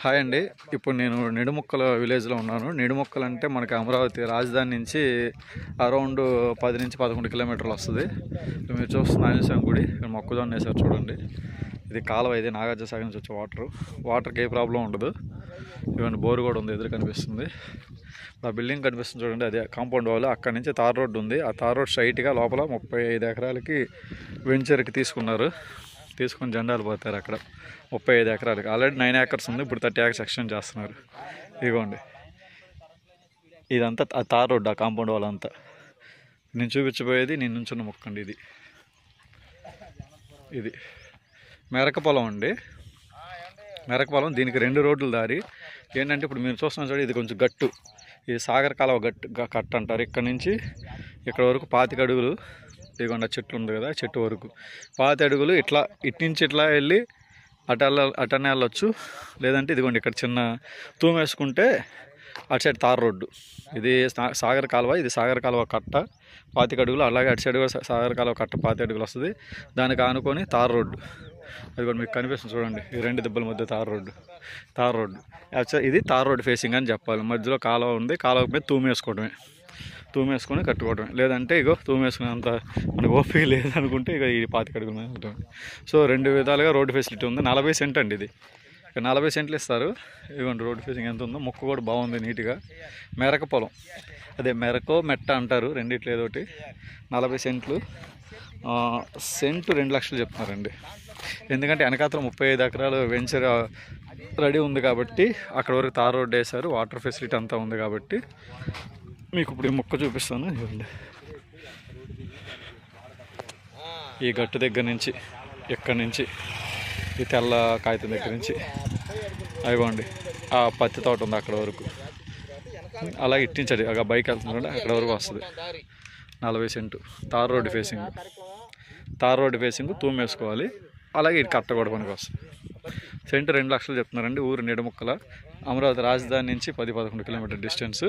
Hi అండి. ఇప్పుడు నేను నిడుముక్కల విలేజ్లో ఉన్నాను. నిడుముక్కలు అంటే మనకి అమరావతి రాజధాని నుంచి అరౌండ్ 10 నుంచి 11 కిలోమీటర్లు వస్తుంది. మీరు చూస్తున్న ఆంజనేయ గుడి ఇక్కడ మొక్కజొన్న వేసారు చూడండి. ఇది కాలువ, ఇది నాగార్జున సాగర్ నుంచి వచ్చే వాటర్కి ఏ ప్రాబ్లం ఉండదు. ఇవన్నీ బోరు కూడా ఉంది, ఎదురు కనిపిస్తుంది. ఆ బిల్డింగ్ కనిపిస్తుంది చూడండి, అదే కాంపౌండ్ వాళ్ళు. అక్కడి నుంచి తార్ రోడ్డు ఉంది. ఆ తార్ రోడ్ స్ట్రైట్గా లోపల 35 ఎకరాలకి వెంచర్కి తీసుకొని జెండాలు పోతారు. అక్కడ 35 ఎకరాలకి ఆల్రెడీ 9 ఏకర్స్ ఉంది. ఇప్పుడు 30 ఏకర్స్ ఎక్స్టెండ్ చేస్తున్నారు. ఇదిగోండి, ఇదంతా ఆ తార్ రోడ్డు, ఆ కాంపౌండ్ వాళ్ళంతా. నేను చూపించబోయేది నేను నుంచున్న మొక్కండి. ఇది మెరక పొలం అండి. మెరక పొలం, దీనికి 2 రోడ్లు దారి. ఏంటంటే ఇప్పుడు మీరు చూస్తున్న చూడండి, ఇది కొంచెం గట్టు. ఇది సాగర్ కాలువ కట్ట అంటారు. ఇక్కడ నుంచి ఇక్కడ వరకు 25 అడుగులు. ఇదిగోండి చెట్టు ఉంది కదా, చెట్టు వరకు 25 అడుగులు. ఇటు నుంచి ఇట్లా వెళ్ళి అటనే వెళ్ళొచ్చు. లేదంటే ఇదిగోండి ఇక్కడ చిన్న తూము వేసుకుంటే అటు సైడ్ తార్ రోడ్డు. ఇది సాగర్ కాలువ, ఇది సాగర్ కాలువ కట్ట 25 అడుగులు. అలాగే అటు సైడ్ కూడా సాగర్ కాలువ కట్ట 25 అడుగులు వస్తుంది. దానికి ఆనుకొని తార్ రోడ్డు. అది కూడా మీకు కనిపిస్తుంది చూడండి, ఈ 2 దిబ్బల మధ్య తార్ రోడ్డు. యాక్చువల్ ఇది తార్ రోడ్డు ఫేసింగ్ అని చెప్పాలి. మధ్యలో కాలువ ఉంది, కాలువ మీద తూము వేసుకొని కట్టుకోవడమే. లేదంటే ఇగో తూము వేసుకునేంత మనకు ఓపిక లేదనుకుంటే ఇక ఈ 25 అడుగుల మీద ఉంటుంది. సో 2 విధాలుగా రోడ్డు ఫెసిలిటీ ఉంది. 40 సెంట్ అండి ఇది. ఇక 40 సెంట్లు ఇస్తారు. ఇదిగోండి రోడ్డు ఫేసింగ్ ఎంత ఉందో. మొక్క కూడా బాగుంది నీట్గా. మెరక పొలం, అదే మెరకో మెట్ట అంటారు, రెండిట్లో ఏదోటి. 40 సెంట్లు. సెంటు 2 లక్షలు చెప్తున్నారండి. ఎందుకంటే వెనకాతల 35 ఎకరాలు వెంచర్ రెడీ ఉంది కాబట్టి అక్కడ వరకు తార్ రోడ్డు వేశారు. వాటర్ ఫెసిలిటీ అంతా ఉంది కాబట్టి మీకు ఇప్పుడు ఈ మొక్క చూపిస్తాను. ఈ గట్టు దగ్గర నుంచి, ఎక్కడి నుంచి ఈ తెల్ల కాగితం దగ్గర నుంచి అయిపోండి ఆ పత్తి తోట ఉంది అక్కడ వరకు. అలా ఇట్టించండి, ఆ బైక్ వెళ్తుందంటే అక్కడ వరకు వస్తుంది. 40 సెంటు తార్ రోడ్డు ఫేసింగ్ తూము వేసుకోవాలి. అలాగే ఇటు కట్ట కూడా పనికి వస్తుంది. సెంటు 2 లక్షలు చెప్తున్నారండి. ఊరు నిడుముక్కల, అమరావతి రాజధాని నుంచి 10-11 కిలోమీటర్ డిస్టెన్స్.